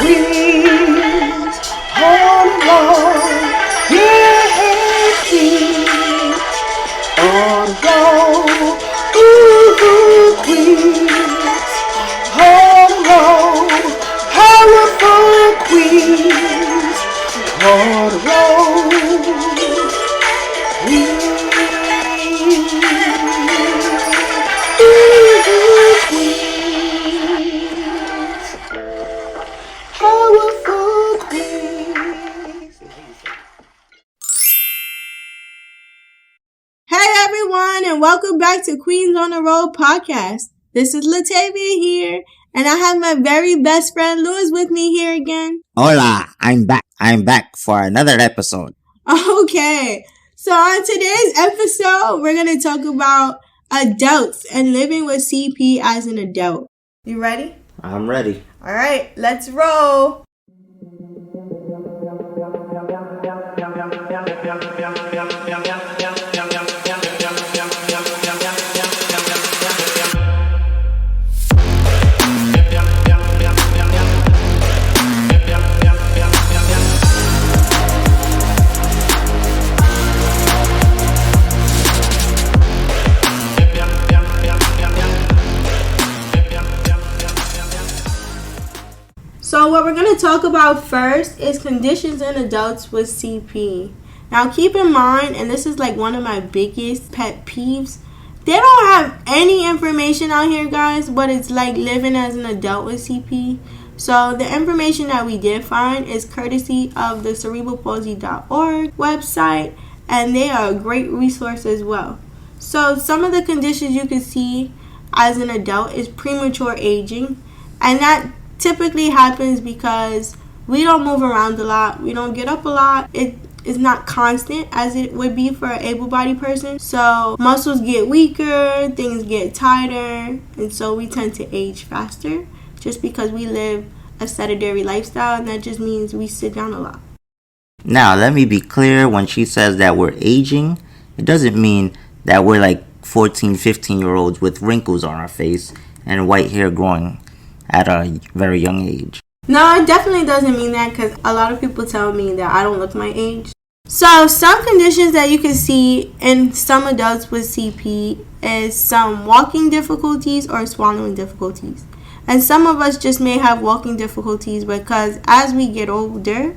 queens, all along, yeah, queens, all along, ooh, queens, all along, powerful queens, all along, queens. And welcome back to Queens on the Road podcast. This is Latavia here, and I have my very best friend Louis with me here again. Hola, I'm back. I'm back for another episode. Okay, so on today's episode, we're going to talk about adults and living with CP as an adult. You ready? I'm ready. All right, let's roll. So what we're going to talk about first is conditions in adults with CP. Now keep in mind, and this is like one of my biggest pet peeves, they don't have any information out here, guys, what it's like living as an adult with CP. So the information that we did find is courtesy of the cerebralpalsy.org website, and they are a great resource as well. So some of the conditions you can see as an adult is premature aging, and that typically happens because we don't move around a lot, we don't get up a lot. It is not constant as it would be for an able-bodied person. So muscles get weaker, things get tighter, and so we tend to age faster just because we live a sedentary lifestyle, and that just means we sit down a lot. Now, let me be clear, when she says that we're aging, it doesn't mean that we're like 14, 15-year-olds with wrinkles on our face and white hair growing at a very young age. No, it definitely doesn't mean that, because a lot of people tell me that I don't look my age. So some conditions that you can see in some adults with CP is some walking difficulties or swallowing difficulties. And some of us just may have walking difficulties because as we get older,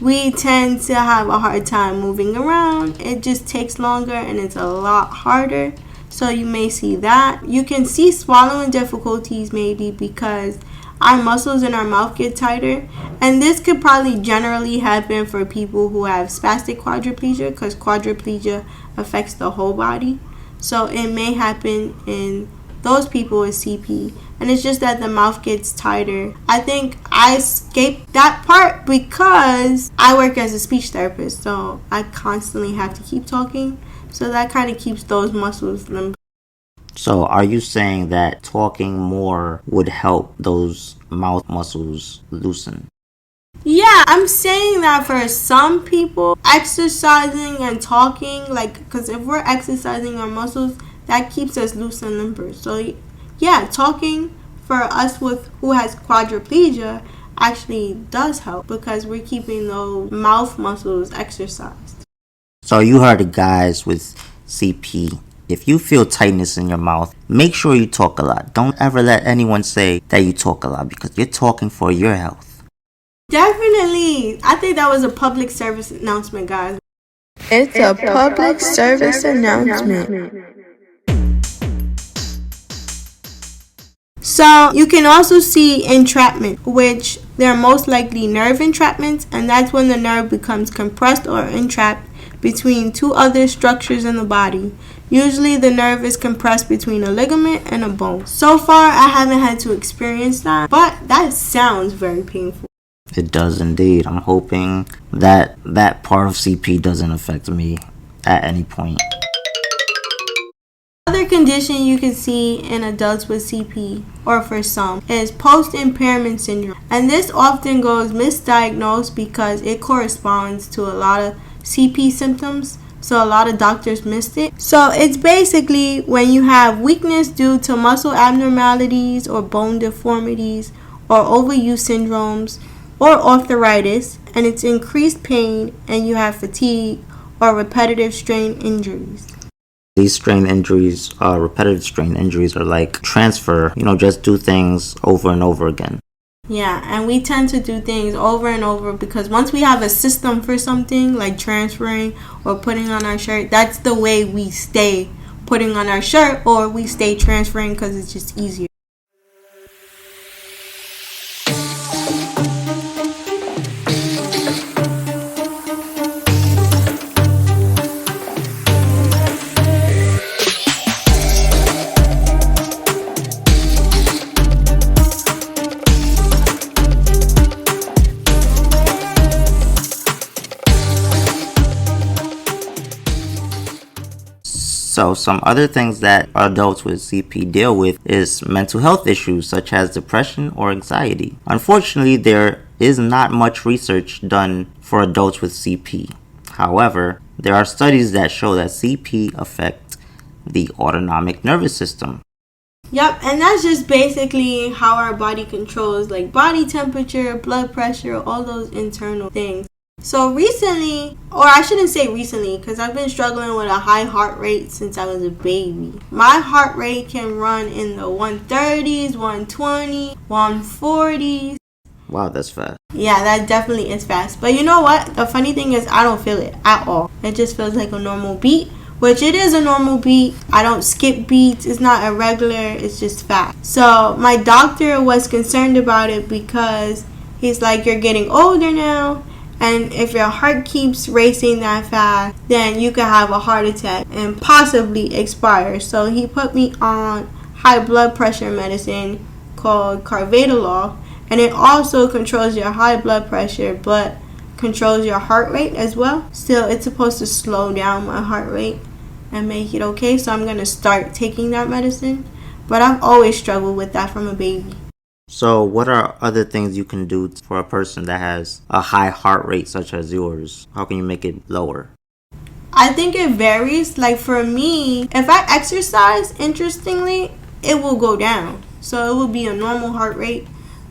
we tend to have a hard time moving around. It just takes longer and it's a lot harder. So you may see that. You can see swallowing difficulties maybe because our muscles in our mouth get tighter. And this could probably generally happen for people who have spastic quadriplegia, because quadriplegia affects the whole body. So it may happen in those people with CP. And it's just that the mouth gets tighter. I think I escaped that part because I work as a speech therapist. So I constantly have to keep talking. So that kind of keeps those muscles limber. So are you saying that talking more would help those mouth muscles loosen? Yeah, I'm saying that for some people, exercising and talking, because if we're exercising our muscles, that keeps us loose and limber. So yeah, talking for us who has quadriplegia actually does help because we're keeping those mouth muscles exercised. So you heard it, guys, with CP. If you feel tightness in your mouth, make sure you talk a lot. Don't ever let anyone say that you talk a lot because you're talking for your health. Definitely. I think that was a public service announcement, guys. It's a public service announcement. So you can also see entrapment, which they're most likely nerve entrapments, and that's when the nerve becomes compressed or entrapped between two other structures in the body. Usually the nerve is compressed between a ligament and a bone. So far, I haven't had to experience that, but that sounds very painful. It does indeed. I'm hoping that that part of CP doesn't affect me at any point. Another condition you can see in adults with CP, or for some, is post-impairment syndrome. And this often goes misdiagnosed because it corresponds to a lot of CP symptoms, so a lot of doctors missed it. So it's basically when you have weakness due to muscle abnormalities or bone deformities or overuse syndromes or arthritis, and it's increased pain, and you have fatigue or repetitive strain injuries. These repetitive strain injuries are like transfer, just do things over and over again. Yeah, and we tend to do things over and over because once we have a system for something like transferring or putting on our shirt, that's the way we stay putting on our shirt, or we stay transferring because it's just easier. So some other things that adults with CP deal with is mental health issues such as depression or anxiety. Unfortunately, there is not much research done for adults with CP. However, there are studies that show that CP affect the autonomic nervous system. Yep, and that's just basically how our body controls like body temperature, blood pressure, all those internal things. So recently, or I shouldn't say recently, because I've been struggling with a high heart rate since I was a baby. My heart rate can run in the 130s, 120, 140s. Wow, that's fast. Yeah, that definitely is fast. But you know what? The funny thing is I don't feel it at all. It just feels like a normal beat, which it is a normal beat. I don't skip beats. It's not irregular. It's just fast. So my doctor was concerned about it because he's like, you're getting older now. And if your heart keeps racing that fast, then you could have a heart attack and possibly expire. So he put me on high blood pressure medicine called carvedilol. And it also controls your high blood pressure, but controls your heart rate as well. Still, it's supposed to slow down my heart rate and make it okay. So I'm going to start taking that medicine. But I've always struggled with that from a baby. So what are other things you can do for a person that has a high heart rate such as yours? How can you make it lower? I think it varies. Like for me, if I exercise, interestingly, it will go down. So it will be a normal heart rate,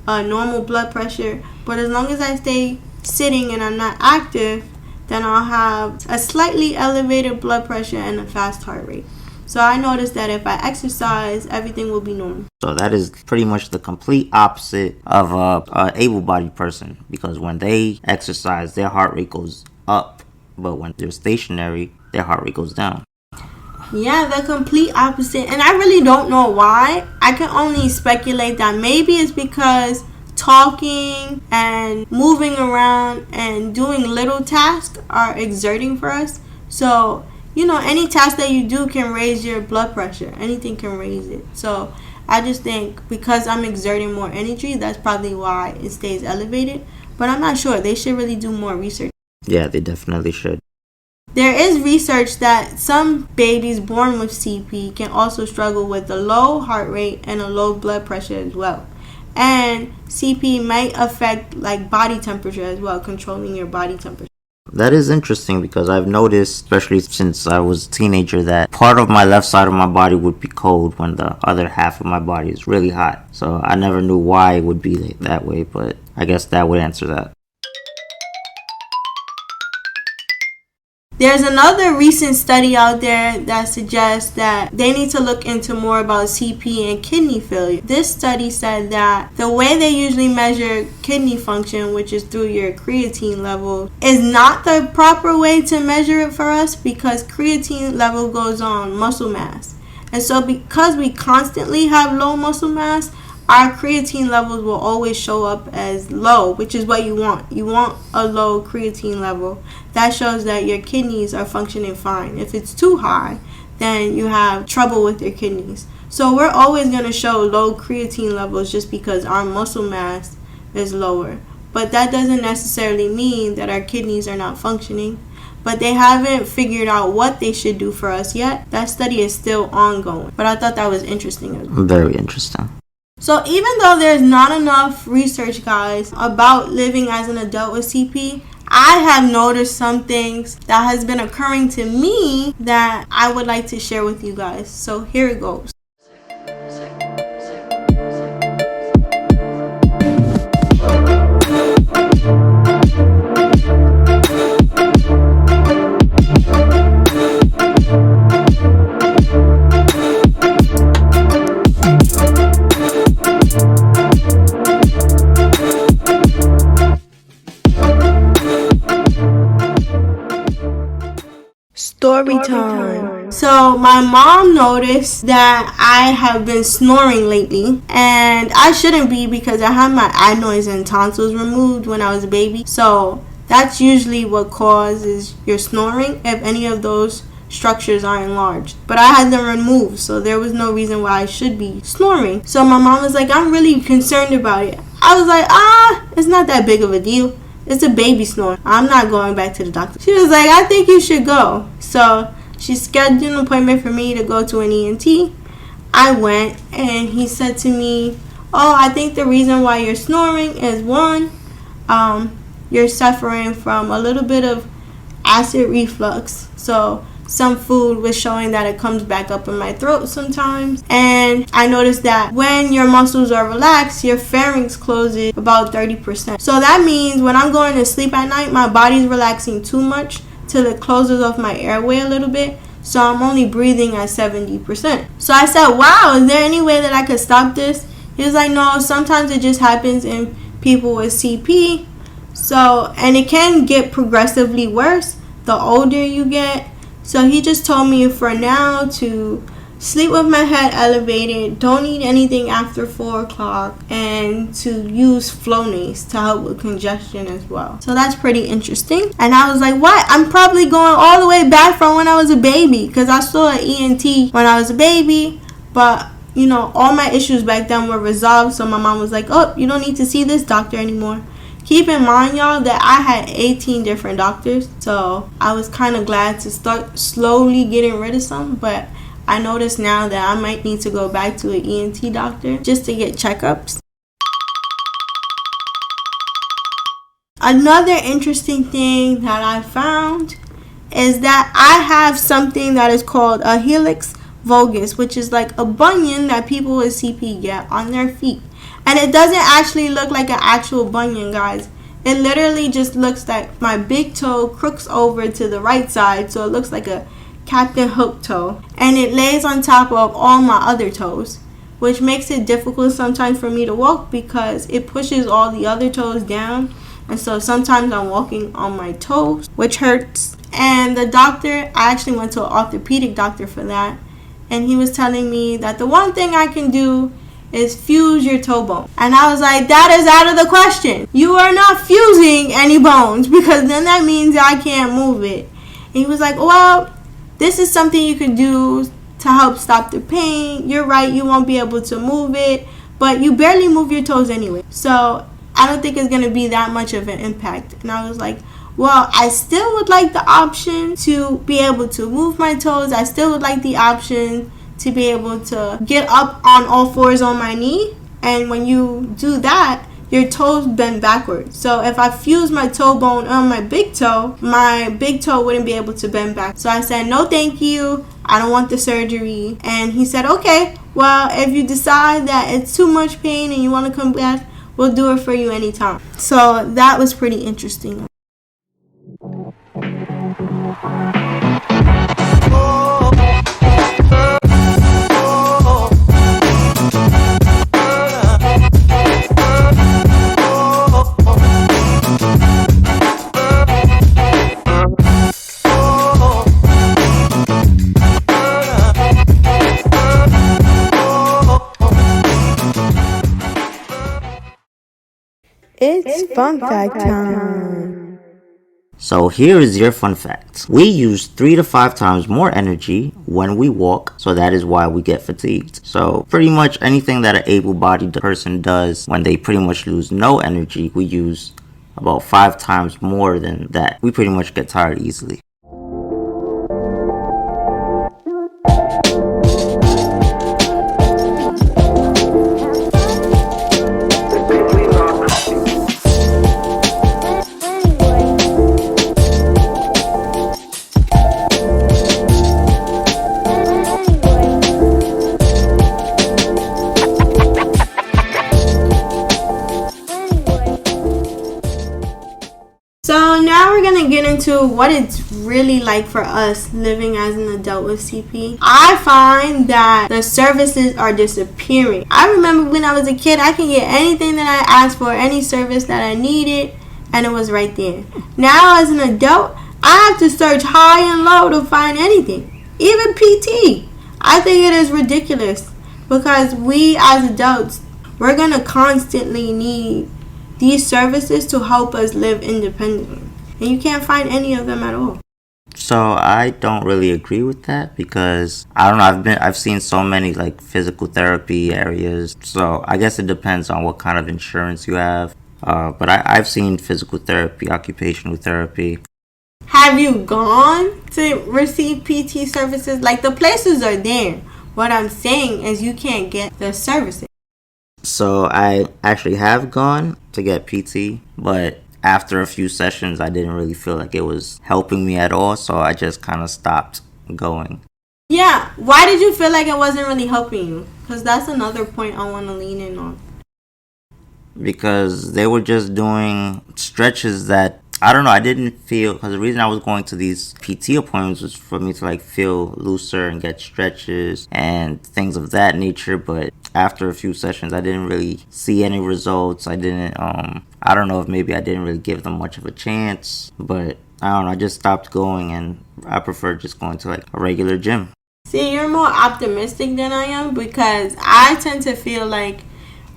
a normal blood pressure. But as long as I stay sitting and I'm not active, then I'll have a slightly elevated blood pressure and a fast heart rate. So I noticed that if I exercise, everything will be normal. So that is pretty much the complete opposite of a able-bodied person, because when they exercise, their heart rate goes up, but when they're stationary, their heart rate goes down. Yeah, the complete opposite. And I really don't know why. I can only speculate that maybe it's because talking and moving around and doing little tasks are exerting for us. So any task that you do can raise your blood pressure. Anything can raise it. So I just think because I'm exerting more energy, that's probably why it stays elevated. But I'm not sure. They should really do more research. Yeah, they definitely should. There is research that some babies born with CP can also struggle with a low heart rate and a low blood pressure as well. And CP might affect like body temperature as well, controlling your body temperature. That is interesting because I've noticed, especially since I was a teenager, that part of my left side of my body would be cold when the other half of my body is really hot. So I never knew why it would be that way, but I guess that would answer that. There's another recent study out there that suggests that they need to look into more about CP and kidney failure. This study said that the way they usually measure kidney function, which is through your creatine level, is not the proper way to measure it for us because creatine level goes on muscle mass. And so because we constantly have low muscle mass, our creatine levels will always show up as low, which is what you want. You want a low creatine level. That shows that your kidneys are functioning fine. If it's too high, then you have trouble with your kidneys. So we're always going to show low creatine levels just because our muscle mass is lower. But that doesn't necessarily mean that our kidneys are not functioning. But they haven't figured out what they should do for us yet. That study is still ongoing. But I thought that was interesting as well. Very interesting. So even though there's not enough research, guys, about living as an adult with CP, I have noticed some things that has been occurring to me that I would like to share with you guys. So here it goes. Story time. So my mom noticed that I have been snoring lately, and I shouldn't be because I had my adenoids and tonsils removed when I was a baby. So that's usually what causes your snoring if any of those structures are enlarged. But I had them removed, so there was no reason why I should be snoring. So my mom was like, I'm really concerned about it. I was like, it's not that big of a deal. It's a baby snore. I'm not going back to the doctor. She was like, I think you should go. So she scheduled an appointment for me to go to an ENT. I went, and he said to me, I think the reason why you're snoring is one, you're suffering from a little bit of acid reflux. So some food was showing that it comes back up in my throat sometimes. And I noticed that when your muscles are relaxed, your pharynx closes about 30%. So that means when I'm going to sleep at night, my body's relaxing too much till it closes off my airway a little bit. So I'm only breathing at 70%. So I said, wow, is there any way that I could stop this? He was like, no, sometimes it just happens in people with CP. So, and it can get progressively worse the older you get. So he just told me for now to sleep with my head elevated, don't eat anything after 4 o'clock, and to use Flonase to help with congestion as well. So that's pretty interesting. And I was like, what? I'm probably going all the way back from when I was a baby, because I saw an ENT when I was a baby, but all my issues back then were resolved. So my mom was like, oh, you don't need to see this doctor anymore. Keep in mind, y'all, that I had 18 different doctors, so I was kind of glad to start slowly getting rid of some, but I noticed now that I might need to go back to an ENT doctor just to get checkups. Another interesting thing that I found is that I have something that is called a helix valgus, which is like a bunion that people with CP get on their feet. And it doesn't actually look like an actual bunion, guys. It literally just looks like my big toe crooks over to the right side, so it looks like a Captain Hook toe. And it lays on top of all my other toes, which makes it difficult sometimes for me to walk because it pushes all the other toes down. And so sometimes I'm walking on my toes, which hurts. And the doctor, I actually went to an orthopedic doctor for that. And he was telling me that the one thing I can do is fuse your toe bone. And I was like, that is out of the question. You are not fusing any bones, because then that means I can't move it. And he was like, well, this is something you could do to help stop the pain. You're right, you won't be able to move it, but you barely move your toes anyway. So I don't think it's going to be that much of an impact. And I was like, well, I still would like the option to be able to move my toes. I still would like the option to be able to get up on all fours on my knee. And when you do that, your toes bend backwards. So if I fuse my toe bone on my big toe wouldn't be able to bend back. So I said, no thank you, I don't want the surgery. And he said, okay, well, if you decide that it's too much pain and you want to come back, we'll do it for you anytime. So that was pretty interesting. It's fun fact time. So here is your fun fact. We use 3 to 5 times more energy when we walk, so that is why we get fatigued. So pretty much anything that an able-bodied person does when they pretty much lose no energy, we use about 5 times more than that. We pretty much get tired easily. So now we're going to get into what it's really like for us living as an adult with CP. I find that the services are disappearing. I remember when I was a kid, I could get anything that I asked for, any service that I needed, and it was right there. Now as an adult, I have to search high and low to find anything. Even PT. I think it is ridiculous because we as adults, we're going to constantly need these services to help us live independently. And you can't find any of them at all. So I don't really agree with that because I don't know. I've seen so many like physical therapy areas. So I guess it depends on what kind of insurance you have. But I've seen physical therapy, occupational therapy. Have you gone to receive PT services? Like the places are there. What I'm saying is you can't get the services. So I actually have gone to get PT, but after a few sessions, I didn't really feel like it was helping me at all. So I just kind of stopped going. Yeah. Why did you feel like it wasn't really helping you? Because that's another point I want to lean in on. Because they were just doing stretches that I don't know. I didn't feel, because the reason I was going to these PT appointments was for me to like feel looser and get stretches and things of that nature. But after a few sessions, I didn't really see any results. I don't know if maybe I didn't really give them much of a chance, but I don't know. I just stopped going and I prefer just going to like a regular gym. See, you're more optimistic than I am because I tend to feel like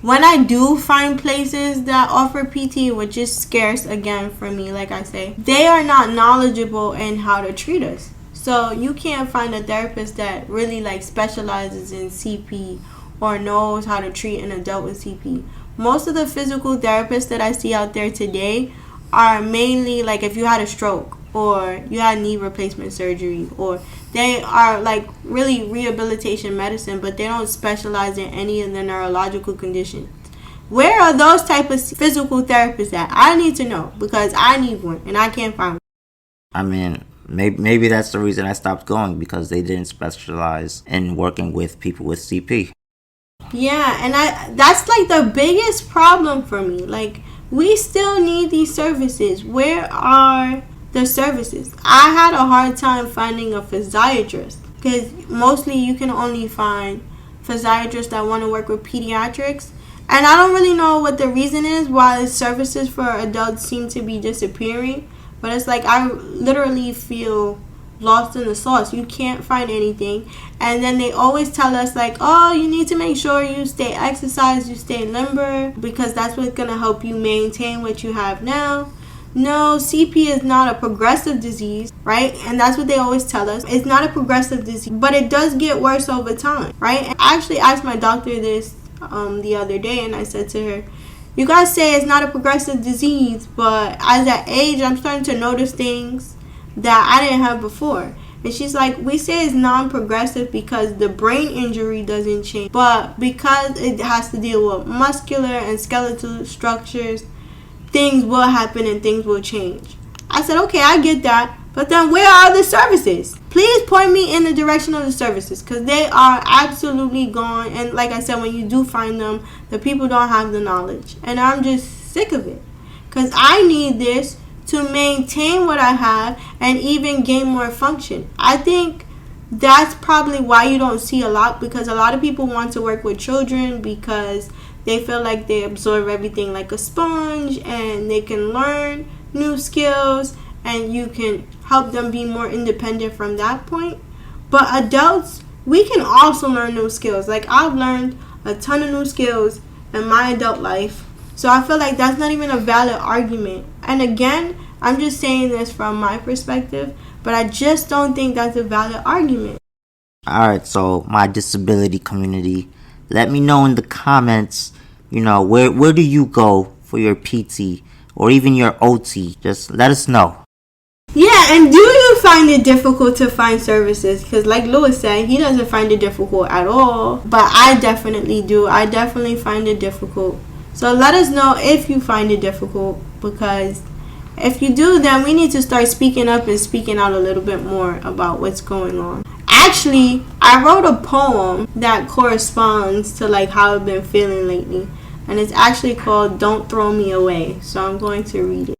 when I do find places that offer PT, which is scarce again for me, like I say, they are not knowledgeable in how to treat us. So you can't find a therapist that really like specializes in CP or knows how to treat an adult with CP. Most of the physical therapists that I see out there today are mainly like if you had a stroke or you had knee replacement surgery, or they are like really rehabilitation medicine, but they don't specialize in any of the neurological conditions. Where are those type of physical therapists at? I need to know because I need one and I can't find one. I mean, maybe that's the reason I stopped going, because they didn't specialize in working with people with CP. Yeah, and that's like the biggest problem for me. Like, we still need these services. Where are the services? I had a hard time finding a physiatrist because mostly you can only find physiatrists that want to work with pediatrics, and I don't really know what the reason is why services for adults seem to be disappearing, but it's like I literally feel lost in the sauce. You can't find anything, and then they always tell us like, oh, you need to make sure you stay exercise, you stay limber, because that's what's going to help you maintain what you have now. No, CP is not a progressive disease, right? And that's what they always tell us. It's not a progressive disease, but it does get worse over time, right? And I actually asked my doctor this the other day, and I said to her, you guys say it's not a progressive disease, but as I age, I'm starting to notice things that I didn't have before. And she's like, we say it's non-progressive because the brain injury doesn't change, but because it has to deal with muscular and skeletal structures, things will happen and things will change. I said, okay, I get that. But then where are the services? Please point me in the direction of the services because they are absolutely gone. And like I said, when you do find them, the people don't have the knowledge. And I'm just sick of it because I need this to maintain what I have and even gain more function. I think that's probably why you don't see a lot, because a lot of people want to work with children because they feel like they absorb everything like a sponge and they can learn new skills and you can help them be more independent from that point. But adults, we can also learn new skills. Like I've learned a ton of new skills in my adult life. So I feel like that's not even a valid argument. And again, I'm just saying this from my perspective, but I just don't think that's a valid argument. Alright, so my disability community, let me know in the comments, where do you go for your PT or even your OT? Just let us know. Yeah, and do you find it difficult to find services? Because like Louis said, he doesn't find it difficult at all. But I definitely do. I definitely find it difficult. So let us know if you find it difficult, because if you do, then we need to start speaking up and speaking out a little bit more about what's going on. Actually, I wrote a poem that corresponds to like how I've been feeling lately. And it's actually called Don't Throw Me Away. So I'm going to read it.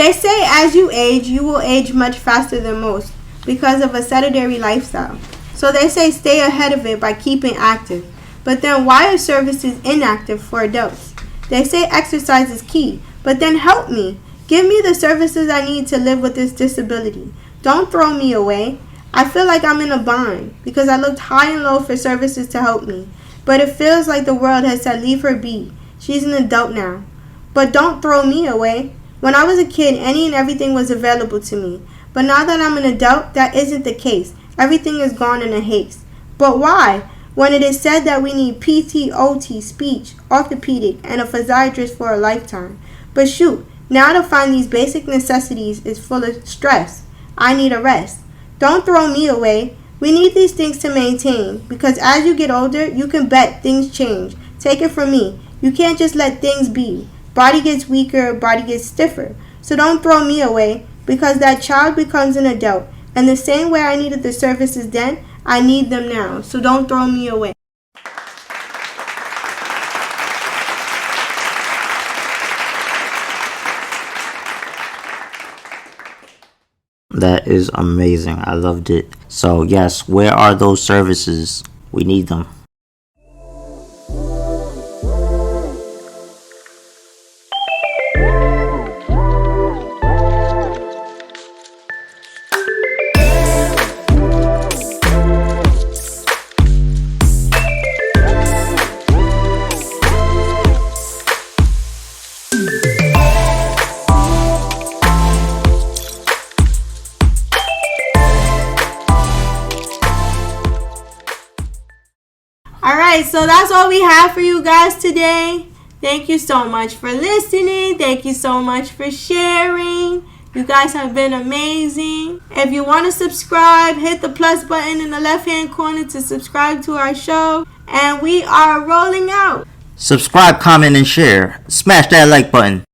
They say as you age, you will age much faster than most because of a sedentary lifestyle. So they say stay ahead of it by keeping active. But then why are services inactive for adults? They say exercise is key, but then help me. Give me the services I need to live with this disability. Don't throw me away. I feel like I'm in a bind because I looked high and low for services to help me. But it feels like the world has said leave her be. She's an adult now. But don't throw me away. When I was a kid, any and everything was available to me. But now that I'm an adult, that isn't the case. Everything is gone in a haste. But why? When it is said that we need PT, OT, speech, orthopedic, and a physiatrist for a lifetime. But shoot, now to find these basic necessities is full of stress. I need a rest. Don't throw me away. We need these things to maintain because as you get older, you can bet things change. Take it from me. You can't just let things be. Body gets weaker, body gets stiffer. So don't throw me away because that child becomes an adult. And the same way I needed the services then, I need them now. So don't throw me away. That is amazing. I loved it. So yes, where are those services? We need them. Alright, so that's all we have for you guys today. Thank you so much for listening. Thank you so much for sharing. You guys have been amazing. If you want to subscribe, hit the plus button in the left-hand corner to subscribe to our show. And we are rolling out. Subscribe, comment, and share. Smash that like button.